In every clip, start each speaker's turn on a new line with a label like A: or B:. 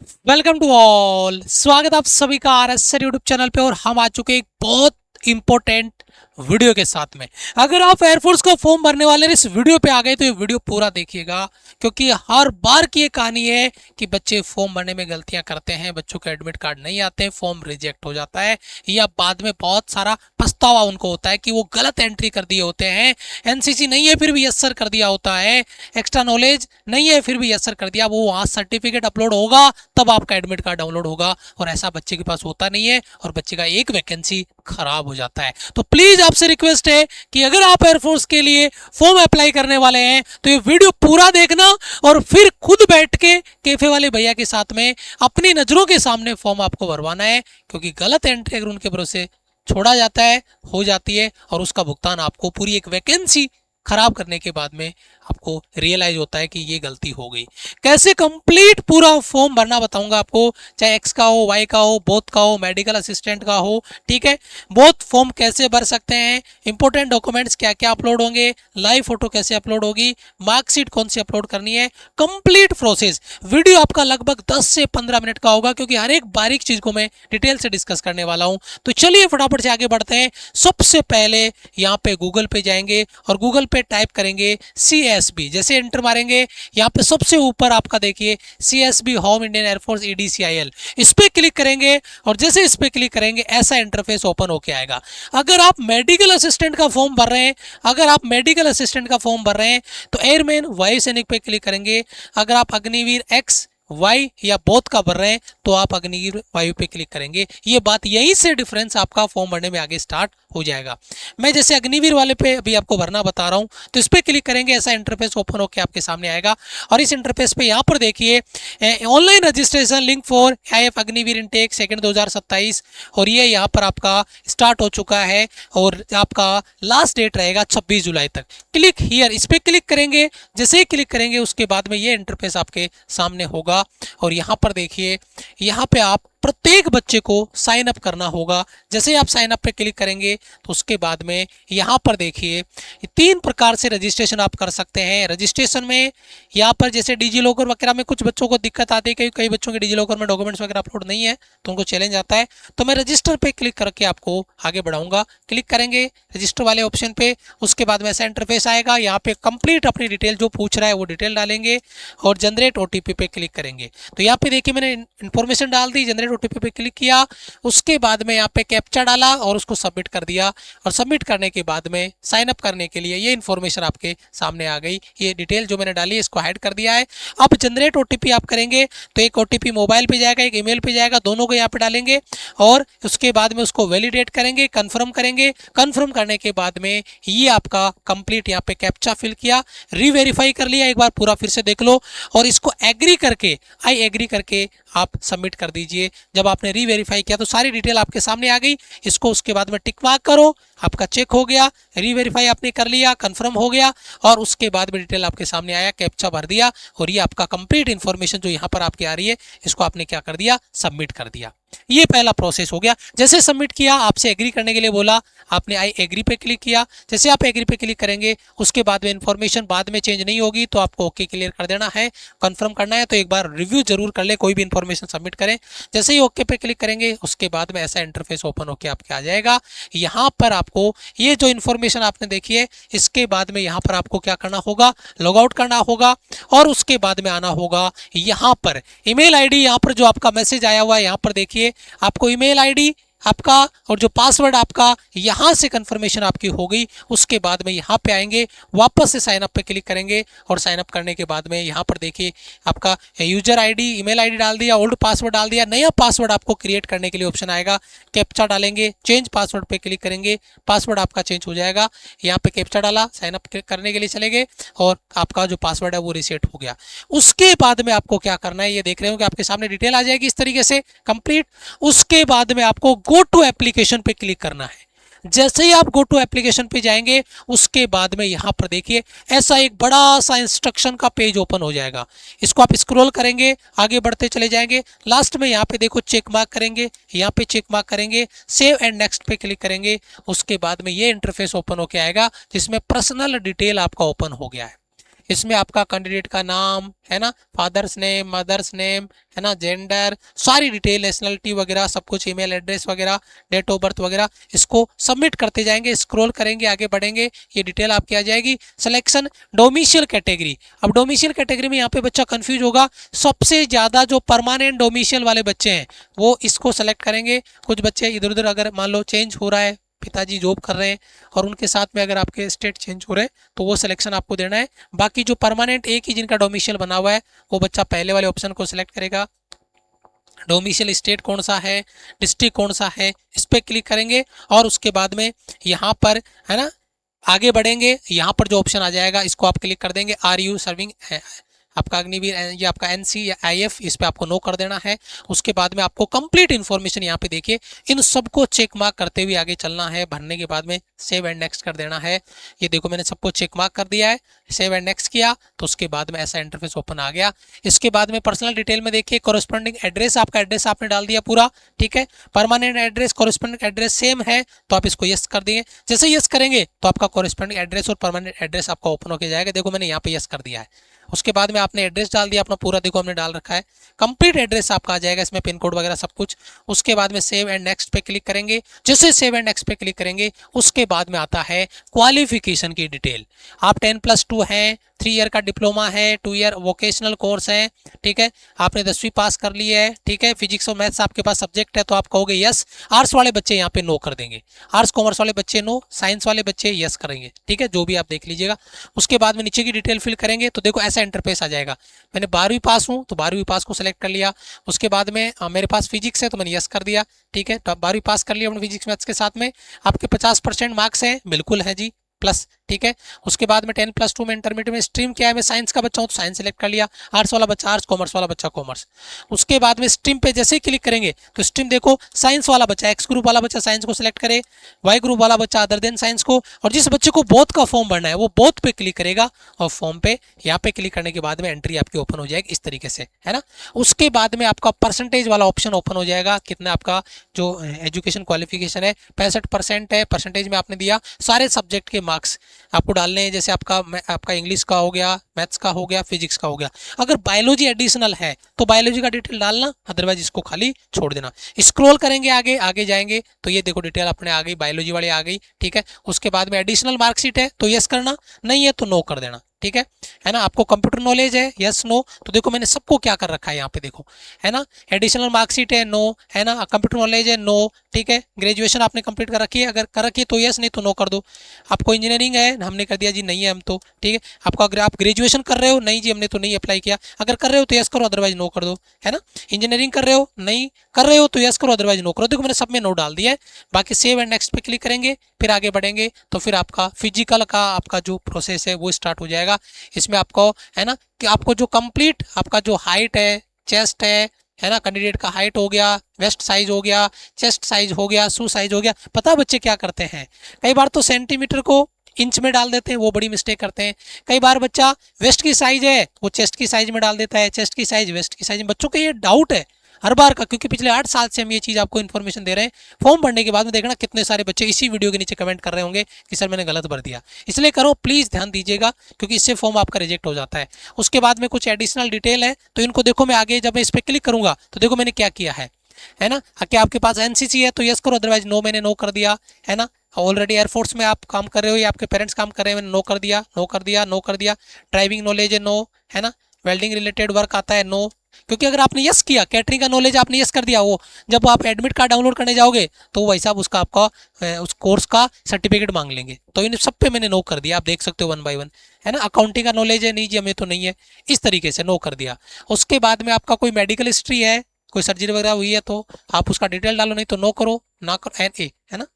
A: Welcome to all. स्वागत आप सभी का आरएसआर यूट्यूब चैनल पे। और हम आ चुके हैं एक बहुत इंपॉर्टेंट वीडियो के साथ में। अगर आप एयरफोर्स का फॉर्म भरने वाले इस वीडियो पे आ गए तो ये वीडियो पूरा देखिएगा, क्योंकि हर बार की ये कहानी है कि बच्चे फॉर्म भरने में गलतियां करते हैं, बच्चों के एडमिट कार्ड नहीं आते हैं, फॉर्म रिजेक्ट हो जाता है, या बाद में बहुत सारा पछतावा उनको होता है कि वो गलत एंट्री कर दिए होते हैं। एनसीसी नहीं है फिर भी यस सर कर दिया होता है, एक्स्ट्रा नॉलेज नहीं है फिर भी यस सर कर दिया। वो वहाँ सर्टिफिकेट अपलोड होगा तब आपका एडमिट कार्ड डाउनलोड होगा, और ऐसा बच्चे के पास होता नहीं है और बच्चे का एक वैकेंसी खराब हो जाता है। तो प्लीज आपसे रिक्वेस्ट है कि अगर आप एयरफोर्स के लिए फॉर्म अप्लाई करने वाले हैं तो ये वीडियो पूरा देखना, और फिर खुद बैठ के कैफे वाले भैया के साथ में अपनी नजरों के सामने फॉर्म आपको भरवाना है, क्योंकि गलत एंट्री अगर उनके भरोसे छोड़ा जाता है, हो जाती है, और उसका भुगतान आपको पूरी एक वैकेंसी खराब करने के बाद में आपको रियलाइज होता है कि ये गलती हो गई। कैसे कंप्लीट पूरा फॉर्म भरना बताऊंगा आपको, चाहे एक्स का हो, वाई का हो, बोथ का हो, मेडिकल असिस्टेंट का हो, ठीक है। बोथ फॉर्म कैसे भर सकते हैं, इंपॉर्टेंट डॉक्यूमेंट्स क्या क्या अपलोड होंगे, लाइव फोटो कैसे अपलोड होगी, मार्कशीट कौन सी अपलोड करनी है, कंप्लीट प्रोसेस। वीडियो आपका लगभग 10 से 15 मिनट का होगा, क्योंकि हर एक बारीक चीज को मैं डिटेल से डिस्कस करने वाला हूं। तो चलिए फटाफट से आगे बढ़ते हैं। सबसे पहले यहाँ पे गूगल पे जाएंगे और गूगल पे टाइप करेंगे CSB। जैसे एंटर मारेंगे यहाँ पे सबसे ऊपर आपका देखिए CSB home Indian air force EDCIL, इस पे क्लिक करेंगे और जैसे इस पे क्लिक करेंगे ऐसा इंटरफेस ओपन होके आएगा। अगर आप मेडिकल असिस्टेंट का फॉर्म भर रहे हैं, तो एयरमैन वायु सैनिक पे क्लिक करेंगे। अगर आप अग्निवीर एक्स वाई या बोथ का भर रहे हैं तो आप अग्निवीर वायु पे क्लिक करेंगे। ये बात यहीं से डिफरेंस आपका फॉर्म भरने में आगे स्टार्ट हो जाएगा। मैं जैसे अग्निवीर वाले पे अभी आपको भरना बता रहा हूं, तो इस पे क्लिक करेंगे, ऐसा इंटरफेस ओपन होकर आपके सामने आएगा। और इस इंटरफेस पे यहाँ पर देखिए online registration link for IF Agniveer intake second 2027, और ये यहाँ पर आपका स्टार्ट हो चुका है और आपका लास्ट डेट रहेगा 26 जुलाई तक। क्लिक हियर, इस पे क्लिक करेंगे। जैसे ही क्लिक करेंगे उसके बाद में ये इंटरफेस आपके सामने होगा, और यहाँ पर देखिए यहाँ पे आप प्रत्येक बच्चे को साइन अप करना होगा। जैसे ही आप साइन अप पे क्लिक करेंगे तो उसके बाद में यहाँ पर देखिए 3 प्रकार से रजिस्ट्रेशन आप कर सकते हैं। रजिस्ट्रेशन में यहाँ पर जैसे डिजी लॉकर वगैरह में कुछ बच्चों को दिक्कत आती है, क्योंकि कई बच्चों के डिजी लॉकर में डॉक्यूमेंट्स वगैरह अपलोड नहीं है तो उनको चैलेंज आता है। तो मैं रजिस्टर पे क्लिक करके आपको आगे बढ़ाऊंगा। क्लिक करेंगे रजिस्टर वाले ऑप्शन पे, उसके बाद में ऐसा इंटरफेस आएगा। यहाँ पे कंप्लीट अपनी डिटेल जो पूछ रहा है वो डिटेल डालेंगे और जनरेट OTP पे क्लिक करेंगे। तो यहाँ पे देखिए मैंने इन्फॉर्मेशन डाल दी, जनरेट OTP पे क्लिक किया, उसके बाद में यहाँ पे कैप्चा डाला और उसको सबमिट कर दिया। और सबमिट करने के बाद में साइन अप करने के लिए ये इन्फॉर्मेशन आपके सामने आ गई। ये डिटेल जो मैंने डाली है इसको हाइड कर दिया है। अब जनरेट OTP आप करेंगे तो एक OTP मोबाइल पे जाएगा, एक ईमेल पे जाएगा, दोनों को यहाँ पे डालेंगे और उसके बाद में उसको वैलिडेट करेंगे, कंफर्म करेंगे। कंफर्म करने के बाद में ये आपका कंप्लीट यहाँ पे कैप्चा फिल किया, रीवेरीफाई कर लिया, एक बार पूरा फिर से देख लो और इसको एग्री करके आई एग्री करके आप सबमिट कर दीजिए। जब आपने रीवेरीफाई किया तो सारी डिटेल आपके सामने आ गई। इसको उसके बाद में टिक मार्क करो, आपका चेक हो गया, रीवेरीफाई आपने कर लिया, कंफर्म हो गया, और उसके बाद में डिटेल आपके सामने आया, कैप्चा भर दिया और ये आपका कंप्लीट इन्फॉर्मेशन जो यहाँ पर आपकी आ रही है इसको आपने क्या कर दिया, सबमिट कर दिया। ये पहला प्रोसेस हो गया। जैसे सबमिट किया, आपसे एग्री करने के लिए बोला, आपने आई एग्री पे क्लिक किया। जैसे आप एग्री पे क्लिक करेंगे उसके बाद में इन्फॉर्मेशन बाद में चेंज नहीं होगी तो आपको ओके क्लियर कर देना है, कंफर्म करना है। तो एक बार रिव्यू जरूर कर ले, कोई भी इन्फॉर्मेशन सबमिट करें। जैसे ही ओके पे क्लिक करेंगे उसके बाद में ऐसा इंटरफेस ओपन होकर आपके आ जाएगा। यहाँ पर आपको ये जो इन्फॉर्मेशन आपने देखी है इसके बाद में यहाँ पर आपको क्या करना होगा, लॉग आउट करना होगा और उसके बाद में आना होगा यहाँ पर ईमेल आईडी। यहाँ पर जो आपका मैसेज आया हुआ है यहाँ पर देखिए, आपको ईमेल आईडी आपका और जो पासवर्ड आपका यहाँ से कंफर्मेशन आपकी हो गई। उसके बाद में यहाँ पे आएंगे, वापस से साइन अप पे क्लिक करेंगे और साइन अप करने के बाद में यहाँ पर देखिए आपका यूजर आईडी, ईमेल आईडी डाल दिया, ओल्ड पासवर्ड डाल दिया, नया पासवर्ड आपको क्रिएट करने के लिए ऑप्शन आएगा, कैप्चा डालेंगे, चेंज पासवर्ड पे क्लिक करेंगे, पासवर्ड आपका चेंज हो जाएगा। यहाँ पे कैप्चा डाला, साइन अप करने के लिए चले गए और आपका जो पासवर्ड है वो रीसेट हो गया। उसके बाद में आपको क्या करना है, ये देख रहे हो कि आपके सामने डिटेल आ जाएगी इस तरीके से कंप्लीट। उसके बाद में आपको गो टू एप्लीकेशन पे क्लिक करना है। जैसे ही आप गो टू एप्लीकेशन पे जाएंगे उसके बाद में यहाँ पर देखिए ऐसा एक बड़ा सा इंस्ट्रक्शन का पेज ओपन हो जाएगा। इसको आप स्क्रॉल करेंगे, आगे बढ़ते चले जाएंगे, लास्ट में यहाँ पे देखो चेक मार्क करेंगे, यहाँ पे चेक मार्क करेंगे, सेव एंड नेक्स्ट पे क्लिक करेंगे। उसके बाद में ये इंटरफेस ओपन होके आएगा जिसमें पर्सनल डिटेल आपका ओपन हो गया है। इसमें आपका कैंडिडेट का नाम है ना, फादर्स नेम, मदर्स नेम है ना, जेंडर, सारी डिटेल, नेशनलिटी वगैरह सब कुछ, ईमेल एड्रेस वगैरह, डेट ऑफ बर्थ वगैरह, इसको सबमिट करते जाएंगे, स्क्रॉल करेंगे, आगे बढ़ेंगे, ये डिटेल आपकी आ जाएगी। Selection domicile category. अब डोमिशियल कैटेगरी में यहाँ पे बच्चा कंफ्यूज होगा, सबसे ज़्यादा जो परमानेंट डोमिशियल वाले बच्चे हैं वो इसको सेलेक्ट करेंगे। कुछ बच्चे इधर उधर अगर मान लो चेंज हो रहा है, पिताजी जॉब कर रहे हैं और उनके साथ में अगर आपके स्टेट चेंज हो रहे हैं तो वो सिलेक्शन आपको देना है। बाकी जो परमानेंट एक ही जिनका डोमिशियल बना हुआ है वो बच्चा पहले वाले ऑप्शन को सिलेक्ट करेगा। डोमिशियल स्टेट कौन सा है, डिस्ट्रिक्ट कौन सा है, इस पर क्लिक करेंगे और उसके बाद में यहाँ पर है ना आगे बढ़ेंगे। यहाँ पर जो ऑप्शन आ जाएगा इसको आप क्लिक कर देंगे, आर यू सर्विंग आपका अग्निवीर, ये आपका एनसी या आईएफ, इस पे आपको नो कर देना है। उसके बाद में आपको कंप्लीट इन्फॉर्मेशन यहाँ पे देखिए, इन सबको चेक मार्क करते हुए आगे चलना है। भरने के बाद में सेव एंड नेक्स्ट कर देना है। ये देखो मैंने सबको चेक मार्क कर दिया है, सेव एंड नेक्स्ट किया तो उसके बाद में ऐसा इंटरफेस ओपन आ गया। इसके बाद में पर्सनल डिटेल में देखिए, कोरस्पॉन्डिंग एड्रेस, आपका एड्रेस आपने डाल दिया पूरा, ठीक है। Permanent address, corresponding address same है तो आप इसको यस कर देंगे। जैसे यस करेंगे तो आपका कोरस्पॉन्डिंग एड्रेस और परमानेंट एड्रेस आपका ओपन होकर जाएगा। देखो मैंने यहाँ पे यस कर दिया है। उसके बाद में आपने एड्रेस डाल दिया अपना पूरा, देखो हमने डाल रखा है, कंप्लीट एड्रेस आपका आ जाएगा इसमें, पिन कोड वगैरह सब कुछ। उसके बाद में सेव एंड नेक्स्ट पे क्लिक करेंगे। जैसे सेव एंड नेक्स्ट पे क्लिक करेंगे उसके बाद में आता है क्वालिफिकेशन की डिटेल। आप 10+2 हैं, 3 ईयर का डिप्लोमा है, 2 ईयर वोकेशनल कोर्स है, ठीक है। आपने 10वीं पास कर ली है, ठीक है। फिजिक्स और मैथ्स आपके पास सब्जेक्ट है तो आप कहोगे यस। आर्ट्स वाले बच्चे यहाँ पे नो कर देंगे, आर्ट्स कॉमर्स वाले बच्चे नो, साइंस वाले बच्चे यस करेंगे, ठीक है। जो भी आप देख लीजिएगा। उसके बाद में नीचे की डिटेल फिल करेंगे तो देखो ऐसा इंटरफेस आ जाएगा। मैंने 12वीं पास हूँ तो 12वीं पास को सिलेक्ट कर लिया। उसके बाद में मेरे पास फिजिक्स है तो मैंने यस कर दिया, ठीक है। तो आप 12वीं पास कर लिया अपने फिजिक्स मैथ्स के साथ में। आपके 50% मार्क्स हैं, बिल्कुल है जी, प्लस, ठीक है। उसके बाद में 10+2 में इंटरमीडिएट में स्ट्रीम क्या है, मैं साइंस का बच्चा हूँ तो साइंस सेलेक्ट कर लिया, आर्ट्स वाला बच्चा आर्ट्स, कॉमर्स वाला बच्चा कॉमर्स। उसके बाद में स्ट्रीम पे जैसे ही क्लिक करेंगे तो स्ट्रीम देखो, साइंस वाला बच्चा, एक्स ग्रुप वाला बच्चा साइंस को सिलेक्ट करे, वाई ग्रुप वाला बच्चा अदर देन साइंस को, और जिस बच्चे को बोथ का फॉर्म भरना है वो बोथ पे क्लिक करेगा और फॉर्म पे यहाँ पे क्लिक करने के बाद में एंट्री आपकी ओपन हो जाएगी इस तरीके से, है ना। उसके बाद में आपका परसेंटेज वाला ऑप्शन ओपन हो जाएगा, कितना आपका जो एजुकेशन क्वालिफिकेशन है 65% है, परसेंटेज में आपने दिया। सारे सब्जेक्ट के मार्क्स आपको डालने हैं, जैसे आपका इंग्लिश का हो गया, मैथ्स का हो गया, फिजिक्स का हो गया। अगर बायोलॉजी एडिशनल है तो बायोलॉजी का डिटेल डालना, अदरवाइज इसको खाली छोड़ देना। स्क्रॉल करेंगे आगे, आगे जाएंगे तो ये देखो डिटेल अपने आ गई, बायोलॉजी वाली आ गई, ठीक है। उसके बाद में एडिशनल मार्कशीट है तो यस करना, नहीं है तो नो कर देना, ठीक है ना। आपको कंप्यूटर नॉलेज है, यस नो, तो देखो मैंने सबको क्या कर रखा है यहाँ पे देखो, है ना। एडिशनल मार्कशीट है, नो, है ना। कंप्यूटर नॉलेज है, नो, ठीक है। ग्रेजुएशन आपने कंप्लीट कर रखी है, अगर कर रखी है तो यस, नहीं तो नो कर दो। आपको इंजीनियरिंग है, हमने कर दिया जी, नहीं है हम तो, ठीक है। आपको अगर आप ग्रेजुएशन कर रहे हो, नहीं जी हमने तो नहीं अप्लाई किया, अगर कर रहे हो तो यस करो, अदरवाइज नो कर दो, है ना। इंजीनियरिंग कर रहे हो, नहीं कर रहे हो तो यस करो, अदरवाइज नो करो। देखो मैंने सब में नो डाल दिया है। बाकी सेव एंड नेक्स्ट पे क्लिक करेंगे, फिर आगे बढ़ेंगे तो फिर आपका फिजिकल का आपका जो प्रोसेस है वो स्टार्ट हो जाएगा। इसमें आपको है ना कि आपको जो कंप्लीट आपका जो हाइट है, चेस्ट है ना, कैंडिडेट का हाइट हो गया, वेस्ट साइज हो गया, चेस्ट साइज हो गया, शू साइज हो गया। पता है बच्चे क्या करते हैं, कई बार तो सेंटीमीटर को इंच में डाल देते हैं, वो बड़ी मिस्टेक करते हैं। कई बार बच्चा वेस्ट की साइज है वो चेस्ट की साइज में डाल देता है, चेस्ट की साइज वेस्ट की साइज में। बच्चों का ये डाउट है हर बार का, क्योंकि पिछले 8 साल से हम ये चीज़ आपको इन्फॉर्मेशन दे रहे हैं। फॉर्म भरने के बाद में देखना कितने सारे बच्चे इसी वीडियो के नीचे कमेंट कर रहे होंगे कि सर मैंने गलत भर दिया। इसलिए करो, प्लीज़ ध्यान दीजिएगा, क्योंकि इससे फॉर्म आपका रिजेक्ट हो जाता है। उसके बाद में कुछ एडिशनल डिटेल है तो इनको देखो, मैं आगे जब मैं इस पर क्लिक करूंगा तो देखो मैंने क्या किया है ना। क्या आपके पास एनसीसी है तो यस करो, अदरवाइज नो, मैंने नो कर दिया, है ना। ऑलरेडी एयरफोर्स में आप काम कर रहे हो या आपके पेरेंट्स काम कर रहे हैं, मैंने नो कर दिया, नो कर दिया, नो कर दिया। ड्राइविंग नॉलेज है, नो, है ना। वेल्डिंग रिलेटेड वर्क आता है, नो, क्योंकि अगर आपने यस किया, कैटरिंग का नॉलेज आपने यस कर दिया, वो जब आप एडमिट कार्ड डाउनलोड करने जाओगे तो वही साहब उसका आपका उस कोर्स का सर्टिफिकेट मांग लेंगे। तो इन सब पे मैंने नो कर दिया, आप देख सकते हो 1 बाय 1, है ना। अकाउंटिंग का नॉलेज है, नहीं जी हमें तो नहीं है, इस तरीके से नो कर दिया। उसके बाद में आपका कोई मेडिकल हिस्ट्री है, कोई सर्जरी वगैरह हुई है तो आप उसका डिटेल डालो, नहीं तो नो करो, ना करो, NA, है ना,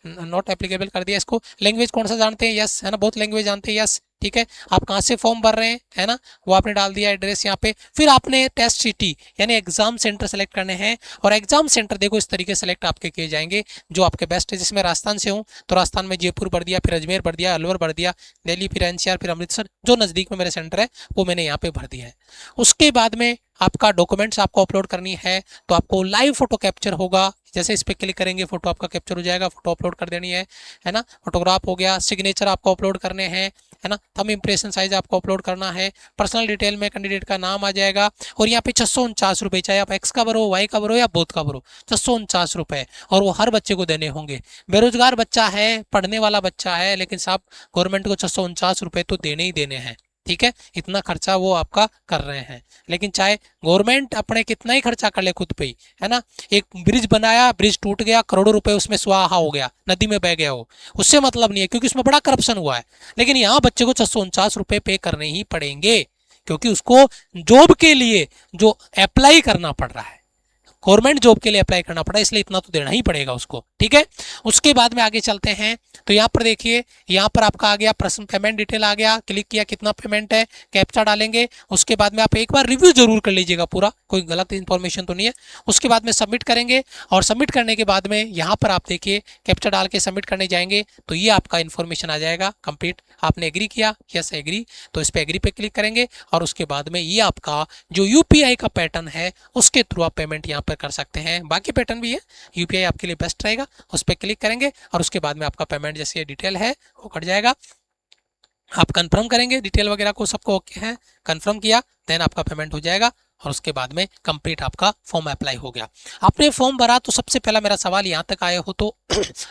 A: नॉट एप्लीकेबल कर दिया इसको। लैंग्वेज कौन सा जानते हैं, यस, है ना, बहुत लैंग्वेज जानते हैं, यस, ठीक है। आप कहाँ से फॉर्म भर रहे हैं, है ना, वो आपने डाल दिया एड्रेस यहाँ पे। फिर आपने टेस्ट सिटी यानी एग्जाम सेंटर सेलेक्ट करने हैं, और एग्जाम सेंटर देखो इस तरीके सेलेक्ट आपके किए जाएंगे जो आपके बेस्ट है। जिसमें राजस्थान से हूँ तो राजस्थान में जयपुर भर दिया, फिर अजमेर भर दिया, अलवर भर दिया, दिल्ली, फिर NCR, फिर अमृतसर, जो नज़दीक में मेरे सेंटर है वो मैंने यहाँ पे भर दिया है। उसके बाद में आपका डॉक्यूमेंट्स आपको अपलोड करनी है तो आपको लाइव फोटो कैप्चर होगा, जैसे इस पर क्लिक करेंगे फोटो आपका कैप्चर हो जाएगा, फोटो अपलोड कर देनी है ना। फोटोग्राफ हो गया, सिग्नेचर आपको अपलोड करने हैं, है ना। थंब इंप्रेशन साइज आपको अपलोड करना है। पर्सनल डिटेल में कैंडिडेट का नाम आ जाएगा और यहाँ पे 649 रुपये, चाहे आप एक्स का भरो, वाई का भरो या बोथ का भरो, 649 रुपये, और वो हर बच्चे को देने होंगे। बेरोजगार बच्चा है, पढ़ने वाला बच्चा है, लेकिन साहब गवर्नमेंट को 649 रुपये तो देने ही देने हैं, ठीक है। इतना खर्चा वो आपका कर रहे हैं, लेकिन चाहे गवर्नमेंट अपने कितना ही खर्चा कर ले खुद पे ही, है ना। एक ब्रिज बनाया, ब्रिज टूट गया, करोड़ों रुपए उसमें स्वाहा हो गया, नदी में बह गया हो, उससे मतलब नहीं है, क्योंकि उसमें बड़ा करप्शन हुआ है। लेकिन यहाँ बच्चे को 649 रुपये पे करने ही पड़ेंगे, क्योंकि उसको जॉब के लिए जो अप्लाई करना पड़ रहा है, गवर्नमेंट जॉब के लिए अप्लाई करना पड़ा, इसलिए इतना तो देना ही पड़ेगा उसको, ठीक है। उसके बाद में आगे चलते हैं, तो यहाँ पर देखिए, यहाँ पर आपका आ गया पर्सनल पेमेंट डिटेल आ गया, क्लिक किया, कितना पेमेंट है, कैप्चा डालेंगे। उसके बाद में आप एक बार रिव्यू जरूर कर लीजिएगा पूरा, कोई गलत इंफॉर्मेशन तो नहीं है। उसके बाद में सबमिट करेंगे, और सबमिट करने के बाद में यहाँ पर आप देखिए कैप्चा डाल के सबमिट करने जाएंगे, तो ये आपका इन्फॉर्मेशन आ जाएगा कंप्लीट। आपने एग्री किया, यस एग्री, तो इस पर एग्री पे क्लिक करेंगे, और उसके बाद में ये आपका जो यूपीआई का पैटर्न है उसके थ्रू आप पेमेंट यहाँ पर कर सकते हैं। बाकी पैटर्न भी है, यूपीआई आपके लिए बेस्ट रहेगा, उस पर क्लिक करेंगे, और उसके बाद में आपका पेमेंट जैसे ये डिटेल है वो कट जाएगा। आप कंफर्म करेंगे डिटेल वगैरह को, सबको ओके है, कंफर्म किया, देन आपका पेमेंट हो जाएगा, और उसके बाद में कंप्लीट आपका फॉर्म अप्लाई हो गया। आपने फॉर्म भरा, तो सबसे पहला मेरा सवाल यहाँ तक आए हो तो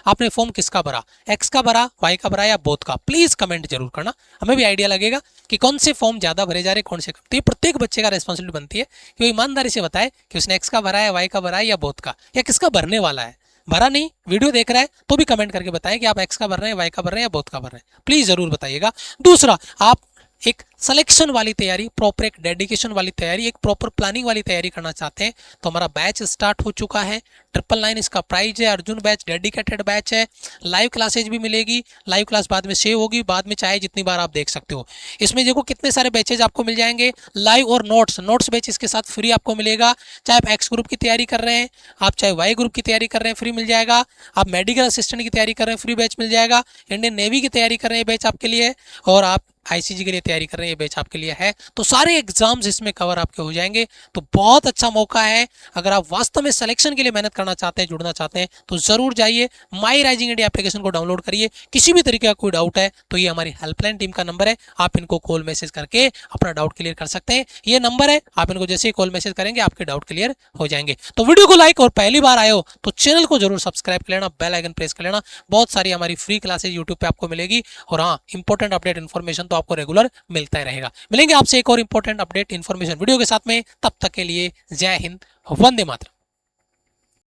A: आपने फॉर्म किसका भरा, एक्स का भरा, वाई का भरा या बोथ का, प्लीज कमेंट जरूर करना, हमें भी आइडिया लगेगा कि कौन से फॉर्म ज्यादा भरे जा रहे, कौन से कम। तो ये प्रत्येक बच्चे का रिस्पॉन्सिबिलिटी बनती है कि वो ईमानदारी से बताए कि उसने एक्स का भरा है, वाई का भरा है या बोथ का, या किसका भरने वाला है। भरा नहीं, वीडियो देख रहा है तो भी कमेंट करके बताएं कि आप एक्स का भर रहे हैं, वाई का भर रहे हैं या बोथ का भर रहे हैं, प्लीज जरूर बताइएगा। दूसरा, आप एक सिलेक्शन वाली तैयारी, प्रॉपर एक डेडिकेशन वाली तैयारी, एक प्रॉपर प्लानिंग वाली तैयारी करना चाहते हैं, तो हमारा बैच स्टार्ट हो चुका है। 999 इसका प्राइस है, अर्जुन बैच डेडिकेटेड बैच है, लाइव क्लासेज भी मिलेगी, लाइव क्लास बाद में सेव होगी, बाद में चाहे जितनी बार आप देख सकते हो। इसमें देखो कितने सारे बैचेज आपको मिल जाएंगे, लाइव और नोट्स बैच इसके साथ फ्री आपको मिलेगा। चाहे आप एक्स ग्रुप की तैयारी कर रहे हैं, आप चाहे वाई ग्रुप की तैयारी कर रहे हैं, फ्री मिल जाएगा। आप मेडिकल असिस्टेंट की तैयारी कर रहे हैं, फ्री बैच मिल जाएगा। इंडियन नेवी की तैयारी कर रहे हैं, बैच आपके लिए है, और आप आईसीजी के लिए तैयारी कर रहे हैं, ये बैच आपके लिए है। तो सारे एग्जाम्स इसमें कवर आपके हो जाएंगे, तो बहुत अच्छा मौका है। अगर आप वास्तव में सिलेक्शन के लिए मेहनत करना चाहते हैं, जुड़ना चाहते हैं, तो जरूर जाइए, माई राइजिंग इंडिया एप्लीकेशन को डाउनलोड करिए। किसी भी तरीके का कोई डाउट है तो ये हमारी हेल्पलाइन टीम का नंबर है, आप इनको कॉल मैसेज करके अपना डाउट क्लियर कर सकते हैं। ये नंबर है, आप इनको जैसे ही कॉल मैसेज करेंगे आपके डाउट क्लियर हो जाएंगे। तो वीडियो को लाइक, और पहली बार आए हो तो चैनल को जरूर सब्सक्राइब कर लेना, बेल आइकन प्रेस कर लेना। बहुत सारी हमारी फ्री क्लासेज यूट्यूब पे आपको मिलेगी, और हाँ, इंपॉर्टेंट अपडेट इन्फॉर्मेशन तो आपको रेगुलर मिलता ही रहेगा। मिलेंगे आपसे एक और इंपॉर्टेंट अपडेट इन्फॉर्मेशन वीडियो के साथ में, तब तक के लिए जय हिंद, वंदे मातरम।